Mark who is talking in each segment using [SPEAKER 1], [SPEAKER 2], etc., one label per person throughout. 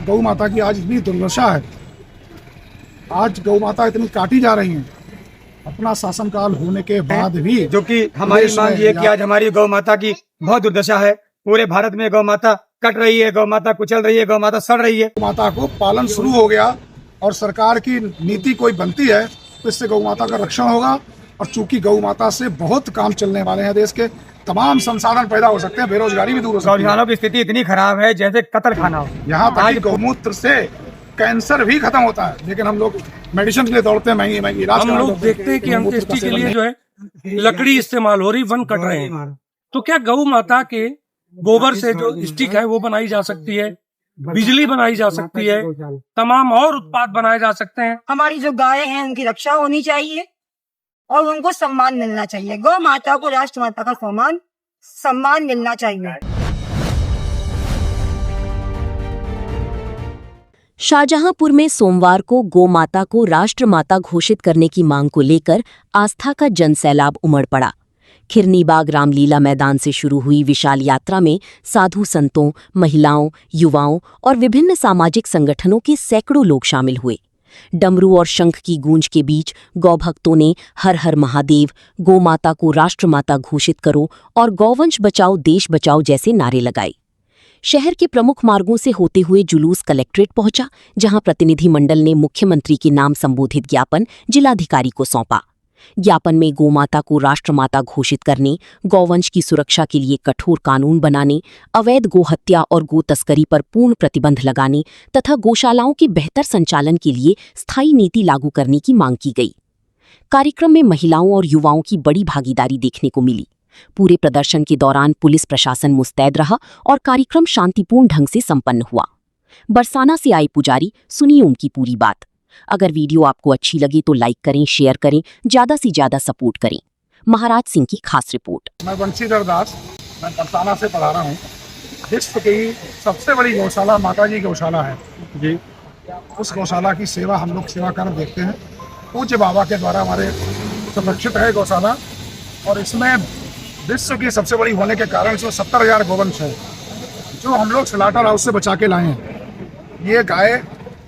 [SPEAKER 1] गौ माता की आज इतनी दुर्दशा है, आज गौ माता इतनी काटी जा रही हैं अपना शासनकाल होने के बाद भी,
[SPEAKER 2] जो कि हमारी मांग ये है कि आज हमारी गौ माता की बहुत दुर्दशा है। पूरे भारत में गौ माता कट रही है, गौ माता कुचल रही है, गौ माता सड़ रही है।
[SPEAKER 1] गौ माता को पालन शुरू हो गया और सरकार की नीति कोई बनती है तो इससे गौ माता का रक्षण होगा। और चूंकि गौ माता से बहुत काम चलने वाले हैं, देश के तमाम संसाधन पैदा हो सकते हैं, बेरोजगारी भी दूर हो सकती है।
[SPEAKER 2] गौशालाओं की स्थिति इतनी खराब है जैसे कत्ल खाना हो।
[SPEAKER 1] यहाँ तक कि गौमूत्र से कैंसर भी खत्म होता है, लेकिन हम लोग मेडिसिन के लिए दौड़ते हैं, महंगी महंगी इलाज।
[SPEAKER 3] हम लोग देखते हैं कि अंत्येष्टि के लिए जो है लकड़ी इस्तेमाल हो रही, वन कट रहे हैं। तो क्या गौ माता के गोबर से जो स्टिक है वो बनाई जा सकती है, बिजली बनाई जा सकती है, तमाम और उत्पाद बनाए जा सकते हैं।
[SPEAKER 4] हमारी जो गाय हैं उनकी रक्षा होनी चाहिए और उनको सम्मान मिलना चाहिए। गौ माता को राष्ट्र माता का सम्मान मिलना चाहिए।
[SPEAKER 5] शाहजहांपुर में सोमवार को गौ माता को राष्ट्र माता घोषित करने की मांग को लेकर आस्था का जनसैलाब उमड़ पड़ा। खिरनीबाग रामलीला मैदान से शुरू हुई विशाल यात्रा में साधु संतों, महिलाओं, युवाओं और विभिन्न सामाजिक संगठनों के सैकड़ों लोग शामिल हुए। डमरू और शंख की गूंज के बीच गौभक्तों ने हर हर महादेव, गौ माता को राष्ट्र माता घोषित करो और गौवंश बचाओ देश बचाओ जैसे नारे लगाए। शहर के प्रमुख मार्गों से होते हुए जुलूस कलेक्ट्रेट पहुंचा, जहां प्रतिनिधिमंडल ने मुख्यमंत्री के नाम संबोधित ज्ञापन जिलाधिकारी को सौंपा। ज्ञापन में गोमाता को राष्ट्रमाता घोषित करने, गौवंश की सुरक्षा के लिए कठोर कानून बनाने, अवैध गोहत्या और गो तस्करी पर पूर्ण प्रतिबंध लगाने तथा गौशालाओं के बेहतर संचालन के लिए स्थायी नीति लागू करने की मांग की गई। कार्यक्रम में महिलाओं और युवाओं की बड़ी भागीदारी देखने को मिली। पूरे प्रदर्शन के दौरान पुलिस प्रशासन मुस्तैद रहा और कार्यक्रम शांतिपूर्ण ढंग से संपन्न हुआ। बरसाना से आए पुजारी, सुनिए उनकी पूरी बात। अगर वीडियो आपको अच्छी लगी तो लाइक करें, शेयर करें, ज्यादा से ज्यादा सपोर्ट करें। महाराज सिंह की खास रिपोर्ट।
[SPEAKER 1] मैं बंशीधर दास, मैं बरसाना से पधारा हूँ। विश्व की सबसे बड़ी गौशाला माता जी गौशाला है जी। उस गौशाला की सेवा हम लोग सेवा कर देखते हैं। पूज्य बाबा के द्वारा हमारे संरक्षित है गौशाला, और इसमें विश्व की सबसे बड़ी होने के कारण इसमें 70,000 गोवंश है जो हम लोग स्लाटर हाउस से बचा के लाए हैं। ये गाय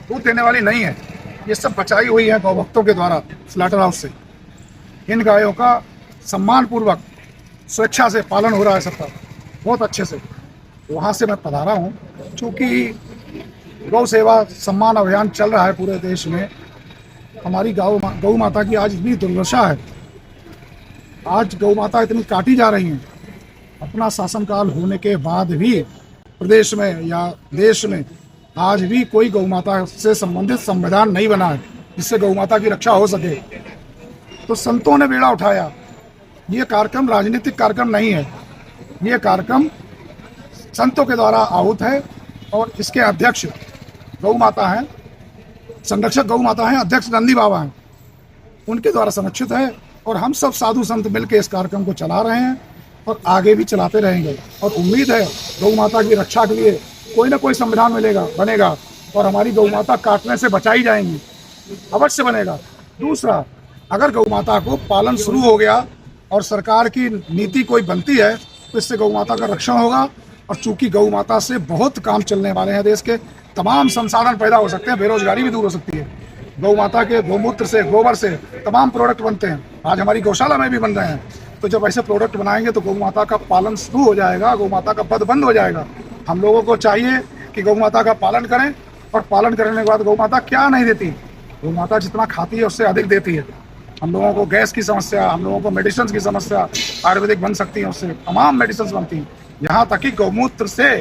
[SPEAKER 1] दूध देने वाली नहीं है, ये सब बचाई हुई है गौभक्तों के द्वारा स्लाटर हाउस से। इन गायों का सम्मानपूर्वक स्वेच्छा से पालन हो रहा है सबका, बहुत अच्छे से। वहाँ से मैं पधारा हूँ। चूँकि गौ सेवा सम्मान अभियान चल रहा है पूरे देश में, हमारी गौ माता की आज इतनी दुर्दशा है, आज गौ माता इतनी काटी जा रही हैं अपना शासनकाल होने के बाद भी, प्रदेश में या देश में आज भी कोई गौ माता से संबंधित संविधान नहीं बना है जिससे गौ माता की रक्षा हो सके। तो संतों ने बेड़ा उठाया। ये कार्यक्रम राजनीतिक कार्यक्रम नहीं है, ये कार्यक्रम संतों के द्वारा आहूत है और इसके अध्यक्ष गौ माता हैं, संरक्षक गौ माता हैं, अध्यक्ष नंदी बाबा हैं, उनके द्वारा संरक्षित है। और हम सब साधु संत मिलकर इस कार्यक्रम को चला रहे हैं और आगे भी चलाते रहेंगे। और उम्मीद है गौ माता की रक्षा के लिए कोई ना कोई संविधान बनेगा और हमारी गौ माता काटने से बचाई जाएंगी, अवश्य बनेगा। दूसरा, अगर गौ माता को पालन शुरू हो गया और सरकार की नीति कोई बनती है तो इससे गौ माता का रक्षण होगा। और चूंकि गौ माता से बहुत काम चलने वाले हैं, देश के तमाम संसाधन पैदा हो सकते हैं, बेरोजगारी भी दूर हो सकती है। गौ माता के गौमूत्र से, गोबर से तमाम प्रोडक्ट बनते हैं, आज हमारी गौशाला में भी बन रहे हैं। तो जब ऐसे प्रोडक्ट बनाएंगे तो गौ माता का पालन शुरू हो जाएगा, गौ माता का वध बंद हो जाएगा। हम लोगों को चाहिए कि गौ माता का पालन करें, और पालन करने के बाद गौ माता क्या नहीं देती, गौ माता जितना खाती है उससे अधिक देती है। हम लोगों को गैस की समस्या, हम लोगों को मेडिसिन की समस्या आयुर्वेदिक बन सकती है, उससे तमाम मेडिसिन बनती हैं। यहाँ तक कि गौमूत्र से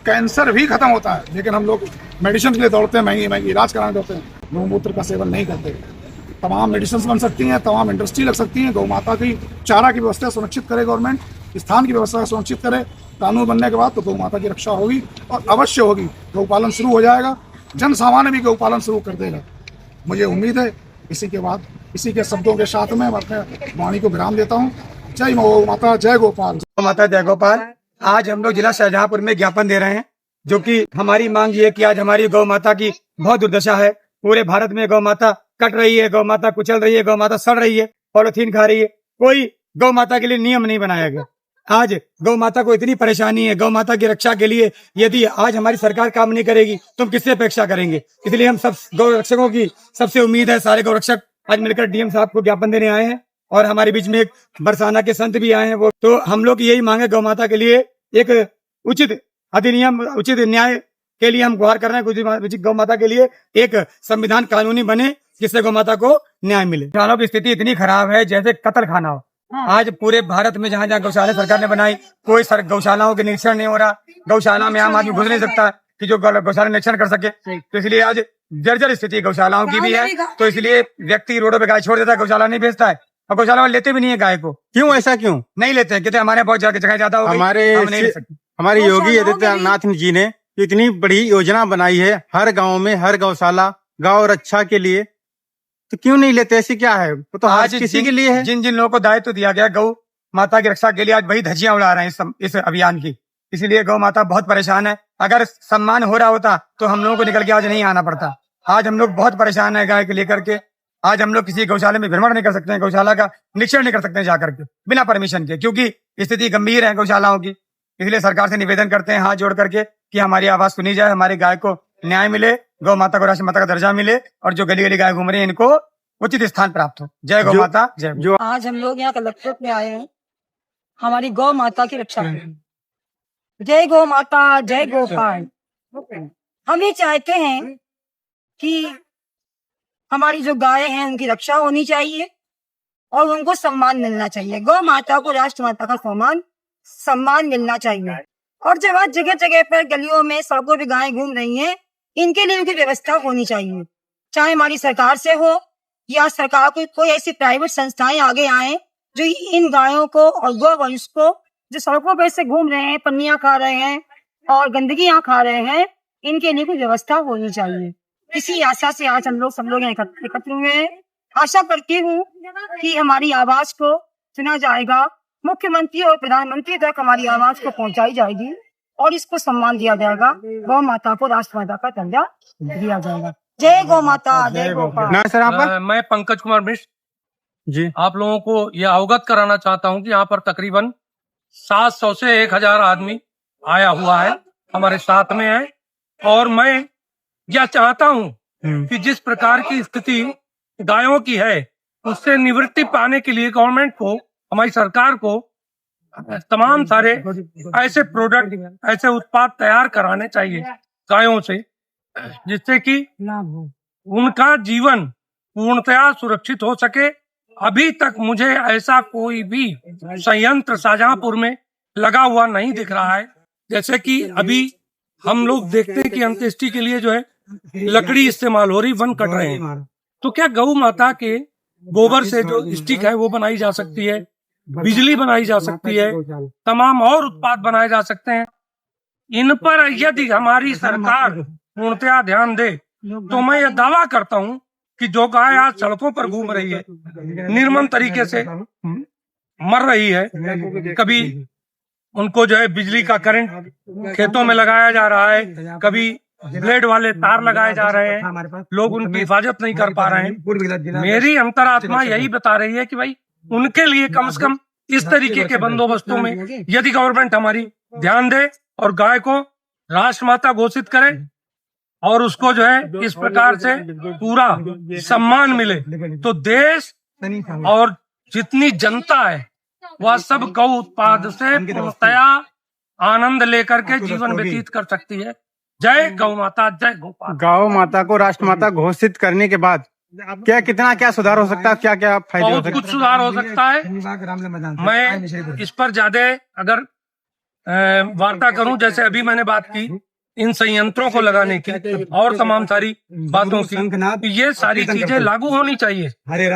[SPEAKER 1] कैंसर भी खत्म होता है, लेकिन हम लोग मेडिसिन के लिए दौड़ते हैं, महंगी महंगी इलाज कराने दौड़ते हैं, गौमूत्र का सेवन नहीं करते। तमाम मेडिसिन बन सकती हैं, तमाम इंडस्ट्री लग सकती हैं। गौ माता की चारा की व्यवस्था सुनिश्चित करे गवर्नमेंट, स्थान की व्यवस्था सुनिश्चित करे। कानून बनने के बाद तो गौ माता की रक्षा होगी और अवश्य होगी। गौपालन शुरू हो जाएगा, जन सामान्य भी गौपालन शुरू कर देगा, मुझे उम्मीद है। इसी के शब्दों के साथ में मैं अपने वाणी को विराम देता हूँ। जय गौ माता, जय गोपाल।
[SPEAKER 2] गौ माता जय गोपाल। आज हम लोग जिला शाहजहांपुर में ज्ञापन दे रहे हैं, जो कि हमारी मांग ये है कि आज हमारी गौ माता की बहुत दुर्दशा है। पूरे भारत में गौ माता कट रही है, गौ माता कुचल रही है, गौ माता सड़ रही है, पॉलिथीन खा रही है। कोई गौ माता के लिए नियम नहीं बनाया गया। आज गौ माता को इतनी परेशानी है, गौ माता की रक्षा के लिए यदि आज हमारी सरकार काम नहीं करेगी तो हम किससे अपेक्षा करेंगे। इसलिए हम सब गौ रक्षकों की सबसे उम्मीद है, सारे गौ रक्षक आज मिलकर डीएम साहब को ज्ञापन देने आए हैं और हमारे बीच में एक बरसाना के संत भी आए हैं। वो तो हम लोग यही मांगे, गौ माता के लिए एक उचित अधिनियम, उचित न्याय के लिए हम गुहार कर रहे हैं। उचित गौ माता के लिए एक संविधान कानूनी बने जिससे गौ माता को न्याय मिले। गौशालाओं की स्थिति इतनी खराब है जैसे कत्ल खाना हो। आज पूरे भारत में जहाँ जहाँ गौशाला सरकार ने बनाई, कोई गौशालाओं के निरीक्षण नहीं हो रहा। गौशाला में आम आदमी घुस नहीं सकता कि जो गौशाला निरीक्षण कर सके। तो इसलिए आज जर्जर स्थिति गौशालाओं की भी है। तो इसलिए व्यक्ति रोडों पे गाय छोड़ देता है, गौशाला नहीं बेचता है और गौशाला वाले लेते भी नहीं है गाय को।
[SPEAKER 6] क्यों, ऐसा क्यों
[SPEAKER 2] नहीं लेते हैं? कहते हमारे बहुत जगह ज्यादा हो गई, हम नहीं ले सकते।
[SPEAKER 6] हमारे योगी आदित्यनाथ जी ने इतनी बड़ी योजना बनाई है, हर गांव में हर गौशाला गौ रक्षा के लिए, तो क्यों नहीं लेते? ऐसी क्या है? वो तो आज किसी के लिए है।
[SPEAKER 2] जिन जिन लोगों को दायित्व दिया गया गौ माता की रक्षा के लिए, आज वही धज्जियां उड़ा रहे हैं इस अभियान की। इसलिए गौ माता बहुत परेशान है। अगर सम्मान हो रहा होता तो हम लोगों को निकल के आज नहीं आना पड़ता। आज हम लोग बहुत परेशान है गाय को लेकर के। आज हम लोग किसी गौशाला में भ्रमण नहीं कर सकते हैं, गौशाला का निरीक्षण नहीं कर सकते हैं जाकर के बिना परमिशन के, क्योंकि स्थिति गंभीर है गौशालाओं की। इसलिए सरकार से निवेदन करते हैं हाथ जोड़ करके कि हमारी आवाज सुनी जाए, हमारी गाय को न्याय मिले, गौ माता को राष्ट्र माता का दर्जा मिले और जो गली गली गाय घूम रही है इनको उचित स्थान प्राप्त हो। जय गौ माता, जय।
[SPEAKER 6] जो
[SPEAKER 4] आज हम लोग यहाँ कलेक्ट्रेट में आए हैं हमारी गौ माता की रक्षा करने। जय गौ माता, जय गोपाल। हम ये चाहते हैं कि हमारी जो गाय हैं उनकी रक्षा होनी चाहिए और उनको सम्मान मिलना चाहिए। गौ माता को राष्ट्र माता का सम्मान मिलना चाहिए। और जब आज जगह जगह पर गलियों में सड़कों पे गायें घूम रही हैं, इनके लिए उनकी व्यवस्था होनी चाहिए। चाहे हमारी सरकार से हो या सरकार कोई ऐसी प्राइवेट संस्थाएं आगे आए जो इन गायों को और गौवंश को जो सड़कों पर से घूम रहे हैं, पन्नियां खा रहे हैं और गंदगियां खा रहे हैं, इनके लिए कोई व्यवस्था होनी चाहिए। इसी आशा से आज हम लोग सब लोग एकत्र हुए हैं। आशा करती हूँ कि हमारी आवाज को सुना जाएगा, मुख्यमंत्री और प्रधानमंत्री तक हमारी आवाज को पहुंचाई जाएगी और इसको सम्मान दिया जाएगा। गौ माता को राष्ट्र माता का दर्जा दिया जाएगा। जय गौ माता, जय गोपाल।
[SPEAKER 6] ना सर, आप
[SPEAKER 3] मैं पंकज कुमार मिश्र
[SPEAKER 6] जी
[SPEAKER 3] आप लोगों को यह अवगत कराना चाहता हूं कि यहाँ पर तकरीबन 700 से 1000 आदमी आया हुआ है, हमारे साथ में है। और मैं यह चाहता हूं कि जिस प्रकार की स्थिति गायों की है उससे निवृत्ति पाने के लिए गवर्नमेंट को, हमारी सरकार को तमाम सारे ऐसे प्रोडक्ट, ऐसे उत्पाद तैयार कराने चाहिए गायों से, जिससे कि उनका जीवन पूर्णतया सुरक्षित हो सके। अभी तक मुझे ऐसा कोई भी संयंत्र शाहजहांपुर में लगा हुआ नहीं दिख रहा है। जैसे कि अभी हम लोग देखते हैं कि अंत्येष्टि के लिए जो है लकड़ी इस्तेमाल हो रही, वन कट रहे हैं। तो क्या गौ माता के गोबर से जो स्टिक है वो बनाई जा सकती है, बिजली बनाई जा सकती है, तमाम और उत्पाद बनाए जा सकते हैं। इन पर यदि हमारी सरकार पूर्णतया ध्यान दे तो मैं यह दावा करता हूं कि जो गाय आज सड़कों पर घूम रही है, निर्मम तरीके से मर रही है, कभी उनको जो है बिजली का करंट खेतों में लगाया जा रहा है, कभी ब्लेड वाले तार लगाए जा रहे हैं, लोग उनकी हिफाजत नहीं कर पा रहे हैं। मेरी अंतरात्मा यही बता रही है कि भाई उनके लिए कम से कम इस तरीके के बंदोबस्तों में यदि गवर्नमेंट हमारी ध्यान दे और गाय को राष्ट्र माता घोषित करे और उसको जो है इस प्रकार से पूरा सम्मान मिले, तो देश और जितनी जनता है वह सब गौ उत्पाद से पूर्णतया आनंद लेकर के जीवन व्यतीत कर सकती है। जय गौ माता, जय गोपाल।
[SPEAKER 6] गौ माता को राष्ट्र माता घोषित करने के बाद क्या सुधार हो सकता है, क्या क्या फायदे हो
[SPEAKER 3] बहुत
[SPEAKER 6] सकते हैं?
[SPEAKER 3] कुछ सुधार हो सकता है। मैं इस पर ज्यादा अगर वार्ता करूं, जैसे अभी मैंने बात की इन संयंत्रों को लगाने की और तमाम सारी बातों की, ये सारी चीजें लागू होनी चाहिए।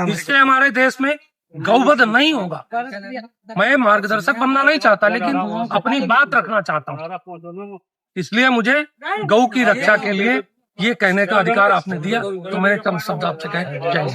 [SPEAKER 3] इससे हमारे देश में गौवध नहीं होगा। मैं मार्गदर्शक बनना नहीं चाहता, लेकिन अपनी बात रखना चाहता हूँ। इसलिए मुझे गौ की रक्षा के लिए ये कहने का अधिकार आपने दिया, तो मैंने कम शब्द आपसे कहे। जय हिंद।